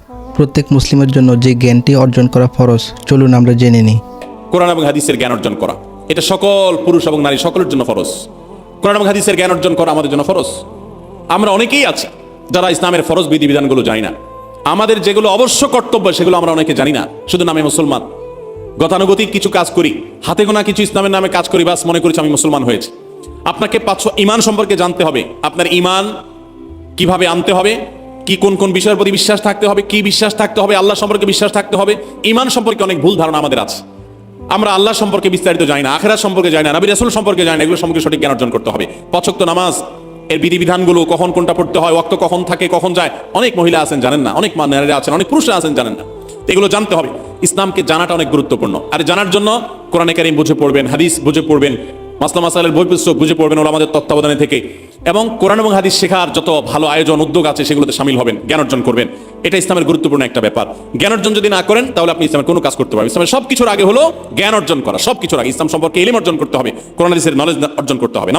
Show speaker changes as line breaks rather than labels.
প্রত্যেক মুসলিমের জন্য যে জ্ঞানটি অর্জন করা ফরজ, চলুন আমরা জেনে নিই।
কোরআন এবং হাদিসের জ্ঞান অর্জন করা, এটা সকল পুরুষ এবং নারী সকলের জন্য ফরজ। কোরআন এবং হাদিসের জ্ঞান অর্জন করা আমাদের জন্য ফরজ। আমরা অনেকেই আছি যারা ইসলামের ফরজ বিধিবিধানগুলো জানি না। আমাদের যেগুলো অবশ্য কর্তব্য সেগুলো আমরা অনেকে জানি না, শুধু নামে মুসলমান। গতানুগতিক কিছু কাজ করি, হাতে গোনা কিছু ইসলামের নামে কাজ করি, বাস মনে করছি আমি মুসলমান হয়েছি। আপনাকে 500 ইমান সম্পর্কে জানতে হবে। আপনার ইমান কিভাবে আনতে হবে, কি কোন কোন বিষয়ের প্রতি বিশ্বাস থাকতে হবে, কি বিশ্বাস থাকতে হবে, আল্লাহ সম্পর্কে বিশ্বাস থাকতে হবে। ইমান সম্পর্কে অনেক ভুল ধারণা আমাদের আছে। আমরা আল্লাহ সম্পর্কে বিস্তারিত জানি না, আখিরাত সম্পর্কে জানি না, নবী রাসূল সম্পর্কে জানি না। এগুলো সম্পর্কে সঠিক জ্ঞান অর্জন করতে হবে। 5 ওয়াক্ত নামাজ এর বিধিবিধানগুলো, কখন কোনটা পড়তে হয়, ওয়াক্ত কখন থাকে কখন যায়, অনেক মহিলা আছেন জানেন না, অনেক নারীরা আছেন, অনেক পুরুষরা আছেন জানেন না। এগুলো জানতে হবে। ইসলামকে জানাটা অনেক গুরুত্বপূর্ণ। আর জানার জন্য কোরআনে কারীম বুঝে পড়বেন, হাদিস বুঝে পড়বেন, মাসলা মাসাইলের বই পুস্তক বুঝে পড়বেন ওলামাদের তত্ত্বাবধানে থেকে, এবং কোরআন এবং হাদিস শেখার যত ভালো আয়োজন উদ্যোগ আছে সেগুলোতে শামিল হবেন, জ্ঞান অর্জন করবেন। এটা ইসলামের গুরুত্বপূর্ণ একটা ব্যাপার। জ্ঞান অর্জন যদি না করেন তাহলে আপনি ইসলামের কোনো কাজ করতে পারবেন। ইসলামের সবকিছুর আগে হলো জ্ঞান অর্জন করা। সবকিছুর আগে ইসলাম সম্পর্কে ইলম অর্জন করতে হবে, কোরআন হাদিসের নলেজ অর্জন করতে হবে।